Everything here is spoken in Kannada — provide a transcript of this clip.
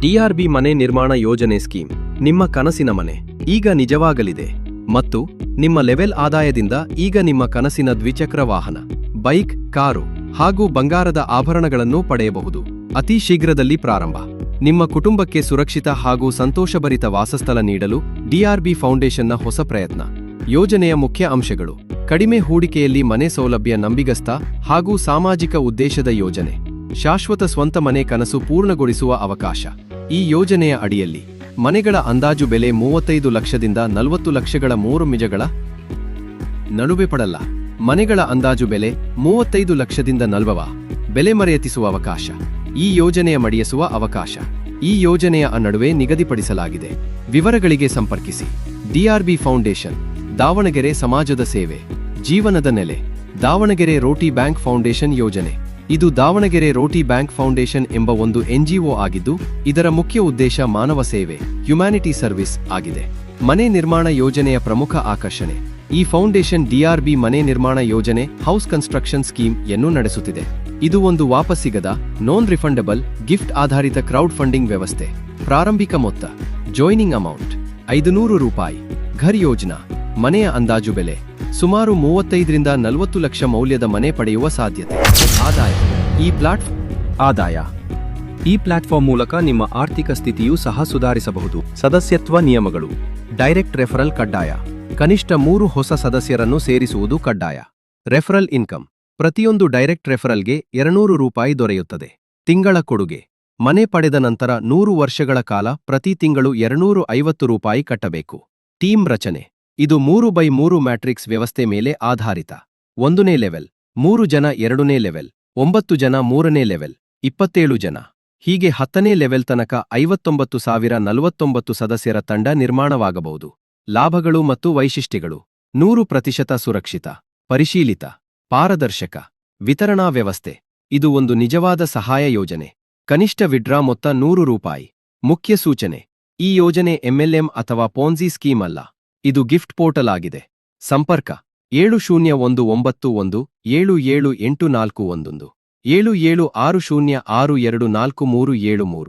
ಡಿಆರ್ಬಿ ಮನೆ ನಿರ್ಮಾಣ ಯೋಜನೆ ಸ್ಕೀಮ್ ನಿಮ್ಮ ಕನಸಿನ ಮನೆ ಈಗ ನಿಜವಾಗಲಿದೆ ಮತ್ತು ನಿಮ್ಮ ಲೆವೆಲ್ ಆದಾಯದಿಂದ ಈಗ ನಿಮ್ಮ ಕನಸಿನ ದ್ವಿಚಕ್ರ ವಾಹನ, ಬೈಕ್, ಕಾರು ಹಾಗೂ ಬಂಗಾರದ ಆಭರಣಗಳನ್ನು ಪಡೆಯಬಹುದು. ಅತಿ ಶೀಘ್ರದಲ್ಲಿ ಪ್ರಾರಂಭ. ನಿಮ್ಮ ಕುಟುಂಬಕ್ಕೆ ಸುರಕ್ಷಿತ ಹಾಗೂ ಸಂತೋಷಭರಿತ ವಾಸಸ್ಥಳ ನೀಡಲು ಡಿಆರ್ಬಿ ಫೌಂಡೇಶನ್ನ ಹೊಸ ಪ್ರಯತ್ನ. ಯೋಜನೆಯ ಮುಖ್ಯ ಅಂಶಗಳು: ಕಡಿಮೆ ಹೂಡಿಕೆಯಲ್ಲಿ ಮನೆ ಸೌಲಭ್ಯ, ನಂಬಿಗಸ್ತ ಹಾಗೂ ಸಾಮಾಜಿಕ ಉದ್ದೇಶದ ಯೋಜನೆ, ಶಾಶ್ವತ ಸ್ವಂತ ಮನೆ ಕನಸು ಪೂರ್ಣಗೊಳಿಸುವ ಅವಕಾಶ. ಈ ಯೋಜನೆಯ ಅಡಿಯಲ್ಲಿ ಮನೆಗಳ ಅಂದಾಜು ಬೆಲೆ 35 ಲಕ್ಷದಿಂದ 40 ಲಕ್ಷಗಳ 3 ಮಿಜಗಳ ನಡುವೆ ಪಡಲ್ಲ. ಮನೆಗಳ ಅಂದಾಜು ಬೆಲೆ 35 ಲಕ್ಷದಿಂದ 40 ಬೆಲೆ ಮರೆಯತಿಸುವ ಅವಕಾಶ. ಈ ಯೋಜನೆಯ ಮಡಿಯಿಸುವ ಅವಕಾಶ ಈ ಯೋಜನೆಯ ನಡುವೆ ನಿಗದಿಪಡಿಸಲಾಗಿದೆ. ವಿವರಗಳಿಗೆ ಸಂಪರ್ಕಿಸಿ. ಡಿಆರ್ಬಿ ಫೌಂಡೇಶನ್, ದಾವಣಗೆರೆ. ಸಮಾಜದ ಸೇವೆ, ಜೀವನದ ನೆಲೆ. ದಾವಣಗೆರೆ ರೋಟಿ ಬ್ಯಾಂಕ್ ಫೌಂಡೇಶನ್ ಯೋಜನೆ. ಇದು ದಾವಣಗೆರೆ ರೋಟಿ ಬ್ಯಾಂಕ್ ಫೌಂಡೇಶನ್ ಎಂಬ ಒಂದು ಎನ್ಜಿಒ ಆಗಿದ್ದು, ಇದರ ಮುಖ್ಯ ಉದ್ದೇಶ ಮಾನವ ಸೇವೆ, ಹ್ಯುಮ್ಯಾನಿಟಿ ಸರ್ವಿಸ್ ಆಗಿದೆ. ಮನೆ ನಿರ್ಮಾಣ ಯೋಜನೆಯ ಪ್ರಮುಖ ಆಕರ್ಷಣೆ: ಈ ಫೌಂಡೇಶನ್ ಡಿಆರ್ಬಿ ಮನೆ ನಿರ್ಮಾಣ ಯೋಜನೆ, ಹೌಸ್ ಕನ್ಸ್ಟ್ರಕ್ಷನ್ ಸ್ಕೀಮ್ ಯನ್ನು ನಡೆಸುತ್ತಿದೆ. ಇದು ಒಂದು ವಾಪಸ್ಸಿಗದ, ನಾನ್ ರಿಫಂಡಬಲ್, ಗಿಫ್ಟ್ ಆಧಾರಿತ ಕ್ರೌಡ್ ಫಂಡಿಂಗ್ ವ್ಯವಸ್ಥೆ. ಪ್ರಾರಂಭಿಕ ಮೊತ್ತ: ಜಾಯ್ನಿಂಗ್ ಅಮೌಂಟ್ ₹500. ಘರ್ ಯೋಜನಾ: ಮನೆಯ ಅಂದಾಜು ಬೆಲೆ ಸುಮಾರು 35 ರಿಂದ 40 ಲಕ್ಷ ಮೌಲ್ಯದ ಮನೆ ಪಡೆಯುವ ಸಾಧ್ಯತೆ. ಆದಾಯ: ಈ ಪ್ಲಾಟ್ಫಾರ್ಮ್ ಮೂಲಕ ನಿಮ್ಮ ಆರ್ಥಿಕ ಸ್ಥಿತಿಯೂ ಸಹ ಸುಧಾರಿಸಬಹುದು. ಸದಸ್ಯತ್ವ ನಿಯಮಗಳು: ಡೈರೆಕ್ಟ್ ರೆಫರಲ್ ಕಡ್ಡಾಯ. ಕನಿಷ್ಠ 3 ಹೊಸ ಸದಸ್ಯರನ್ನು ಸೇರಿಸುವುದು ಕಡ್ಡಾಯ. ರೆಫರಲ್ ಇನ್ಕಮ್: ಪ್ರತಿಯೊಂದು ಡೈರೆಕ್ಟ್ ರೆಫರಲ್ಗೆ ₹200 ದೊರೆಯುತ್ತದೆ. ತಿಂಗಳ ಕೊಡುಗೆ: ಮನೆ ಪಡೆದ ನಂತರ 100 ವರ್ಷಗಳ ಕಾಲ ಪ್ರತಿ ತಿಂಗಳು ₹250 ಕಟ್ಟಬೇಕು. ಟೀಮ್ ರಚನೆ: ಇದು 3x3 ಮ್ಯಾಟ್ರಿಕ್ಸ್ ವ್ಯವಸ್ಥೆ ಮೇಲೆ ಆಧಾರಿತ. 1ನೇ ಲೆವೆಲ್ 3 ಜನ, 2ನೇ ಲೆವೆಲ್ 9 ಜನ, 3ನೇ ಲೆವೆಲ್ 27 ಜನ, ಹೀಗೆ 10ನೇ ಲೆವೆಲ್ ತನಕ 59,049 ಸದಸ್ಯರ ತಂಡ ನಿರ್ಮಾಣವಾಗಬಹುದು. ಲಾಭಗಳು ಮತ್ತು ವೈಶಿಷ್ಟ್ಯಗಳು: 100% ಸುರಕ್ಷಿತ, ಪರಿಶೀಲಿತ, ಪಾರದರ್ಶಕ ವಿತರಣಾ ವ್ಯವಸ್ಥೆ. ಇದು ಒಂದು ನಿಜವಾದ ಸಹಾಯ ಯೋಜನೆ. ಕನಿಷ್ಠ ವಿಡ್ರಾ ಮೊತ್ತ ₹100. ಮುಖ್ಯ ಸೂಚನೆ: ಈ ಯೋಜನೆ ಎಂಎಲ್ಎಂ ಅಥವಾ ಪೋನ್ಜಿ ಸ್ಕೀಮ್ ಅಲ್ಲ. ಇದು ಗಿಫ್ಟ್ ಪೋರ್ಟಲ್ ಆಗಿದೆ. ಸಂಪರ್ಕ: 7019177841 7760624373.